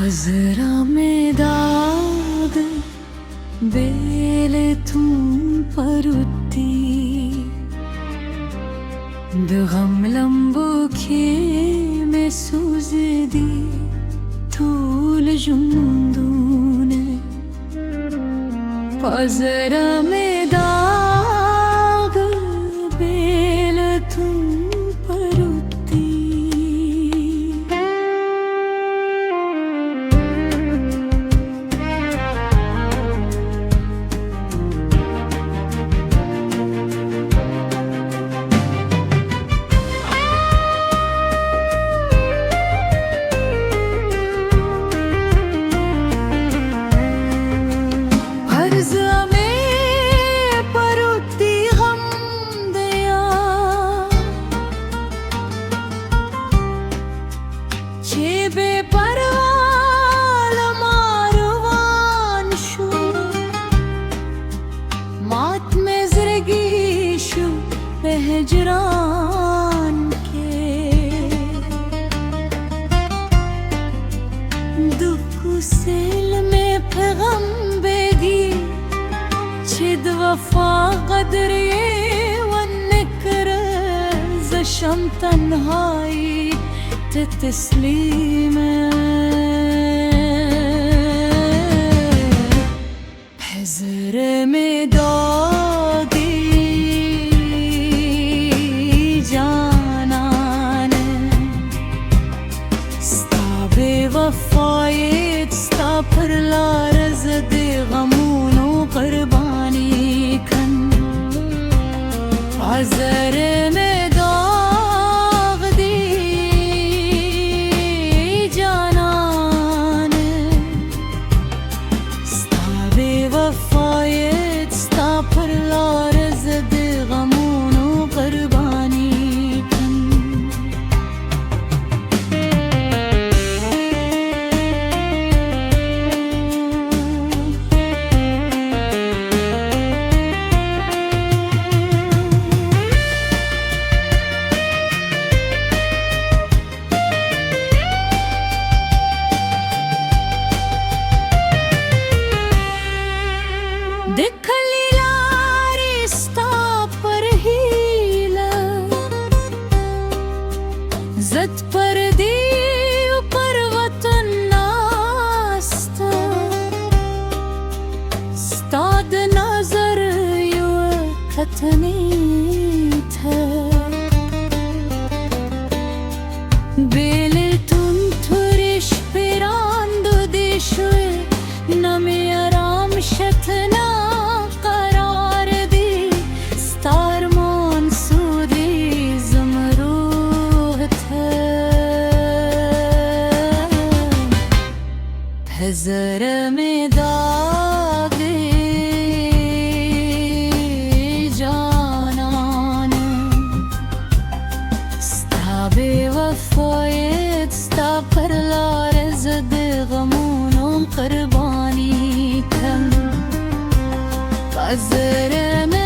हजरा में दाग बेले तुम परुती दगम लंबुखे में सूजदी तूल जुंदूने हजरा में दाग बेले तुम परुती हिजरान के दुख सेल में पैगम बेगी छिद वफा कदरे वन्नकर जशम तन्हाई तस्लीम हजर में वफायत स्तापर लारज दे गमूनो कुर्बानी खन हजर में दाग दी जानान स्ताबे वफायत स्तापर लारज दे गमूनो कुर्बानी दिखली लारी स्ता पर हीला जत पर दी ऊपर वतन नास्ता स्ताद नजर यू खतनी था बेले तुम थुरिश पिरांद देशुए नमे आराम शतना हजर में दाग जानान स्ताबे वफायत स्तापर लारज दे गमूनो कुर्बानी खन हजर में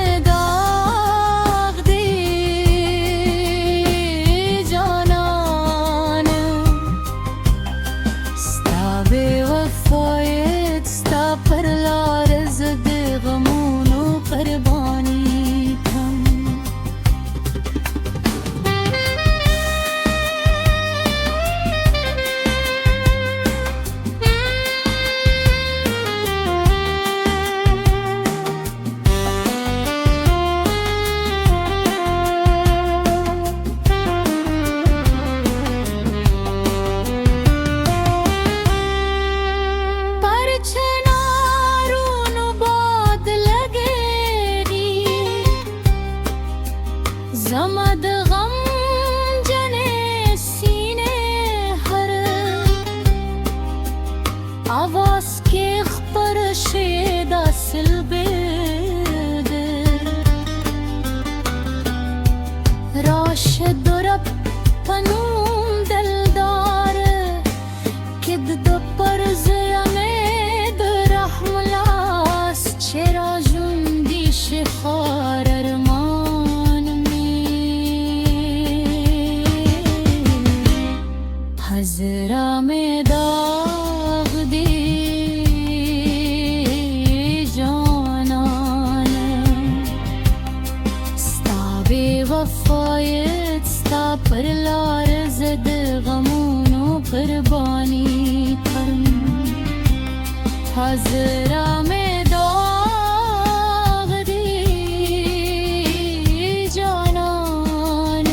पर लारज दे गमूनो कुर्बानी खन ज़मद गम जने सीने हर आवाज़ के खबर शेदा सिलबेद राशद रब पनूम दिलदार किद दपर ज़यामेद रहमलास चेरा जुंदी शिखार हजरा में दाग وفایت ستا پر لار زد غمون و قربانی کرم حاضرم داغ دی جانان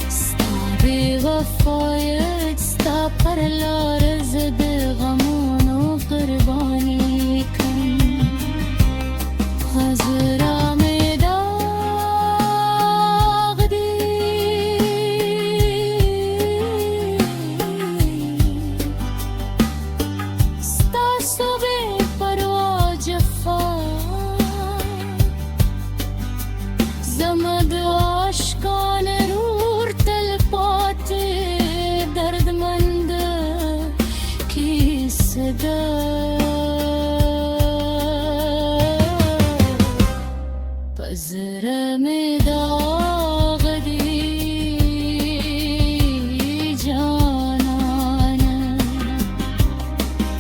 ستا بی وفایت ستا پر لار زد غمون و قربانی کرم حاضرم داغ دی ستا صبح پروا جفا زمد عشقان رور تل پاتے دردمند کی صدا پزرم داغ دی جانان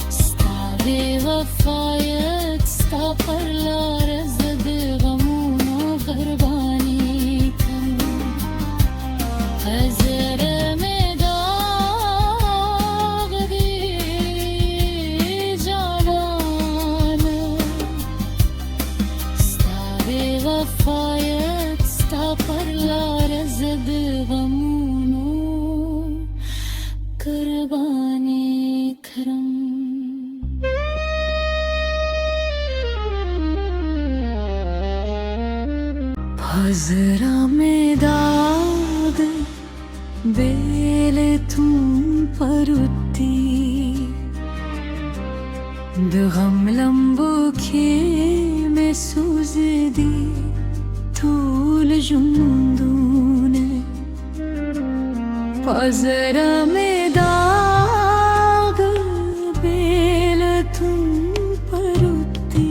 ستا بی وفایت ستا پر لار زد غمون و قربانی کن پزرم داغ دی جانان ستا بی وفایت ستا پر لار زد غمون و قربانی کرم حاضرا میں داغ بیل تم پرتی د غم لمبو کې مې سوز دی ټول ژوندونه حاضرا میں داغ بیل تم پرتی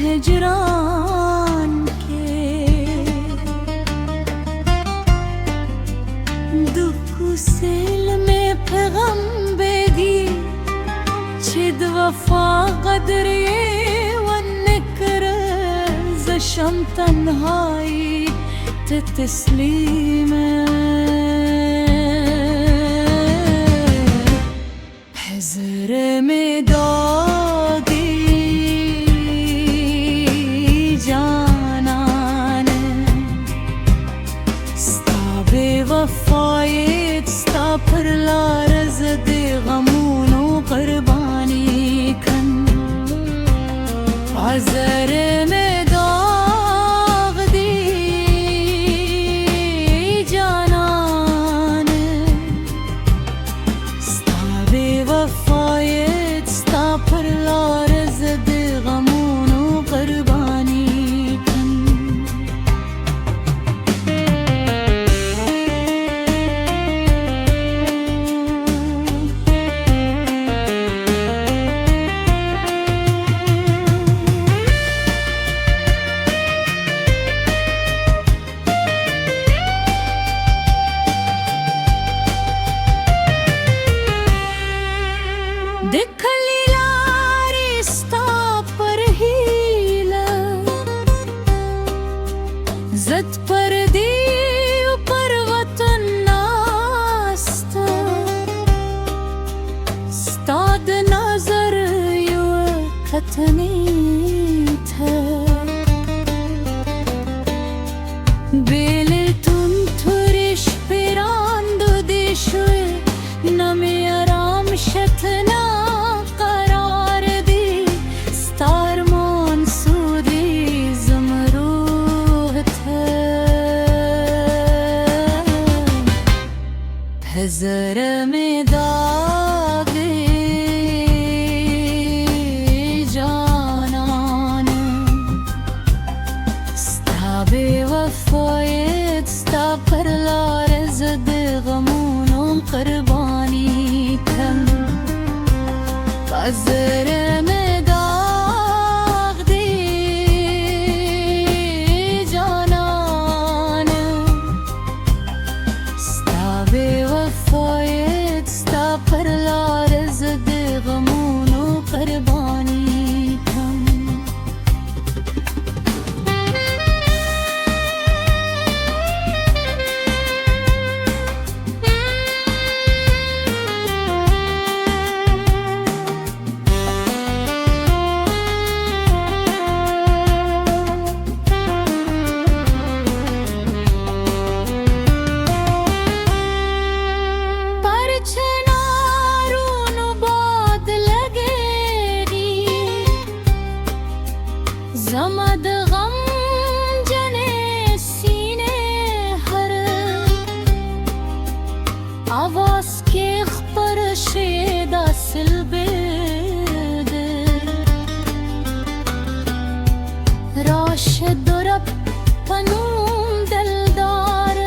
هجران کے دکھ سیل میں پیغام بیگی چد وفا قدری ونکر زشم تنہائی تسلیم حضر میں وفایت ستا پر لار زد غمون و قربانی کن حاضر میں داغ دی جانان ستا بی وفایت ستا پر لار زد غمون و قربانی کن دکھلی لاری ستا پر ہیلا زد پر دیو پر وطن ناستا ستاد نظر یو کتنی تھا بیل تن ترش پیراند دیشوی نمی آرام شتنا हजर में दाग جانان ستا बेवफायत ستا पर लारज़ दे गमों قربانی کن हजर में दाग दे جانان ستا बेवफायत ستا पर लारज़ दे गमों قربانی کن जमद गम जने सीने हर आवाज के पर शेदा सिलबेद राशिद रब पनूम दिलदार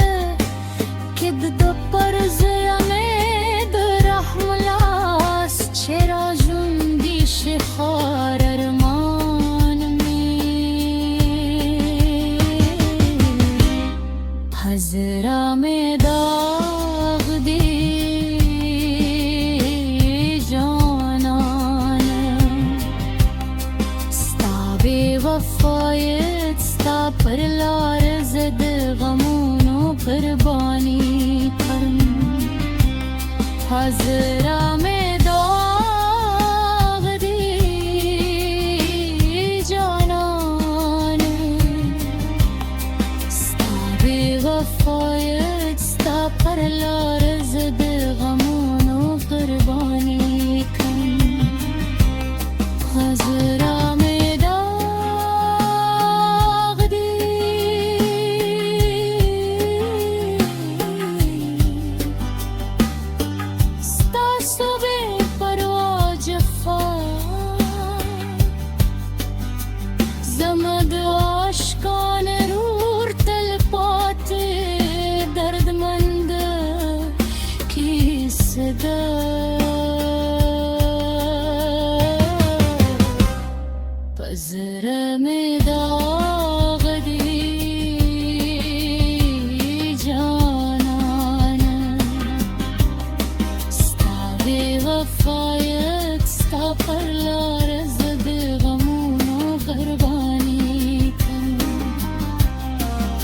किद दो परज अमेद रहमलास चेरा जुंदी शिखार हजरा में दाग दे جانان ستا बेवफायत ستا पर लारज़ दे गमों قربانی کن हजरा में दाग दे جانان बेवफायत ستا पर लारज़ दे गमों قربانی کن हजरा में दाग दे ستا सुबह परवाज़ जफ़ा ज़मद आशिकान रूर तलपाते दर्दमंद की सदा पज़र में दाग दे جانان ستا बेवफायत ستا पर लारज़ दे गमों قربانی کن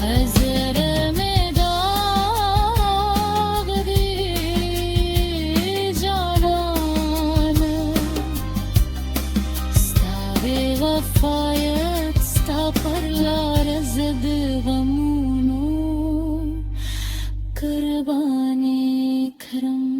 हजर में दाग दे جانان ستا बेवफायत ستا पर लारज़ दे गमों قربانی کرم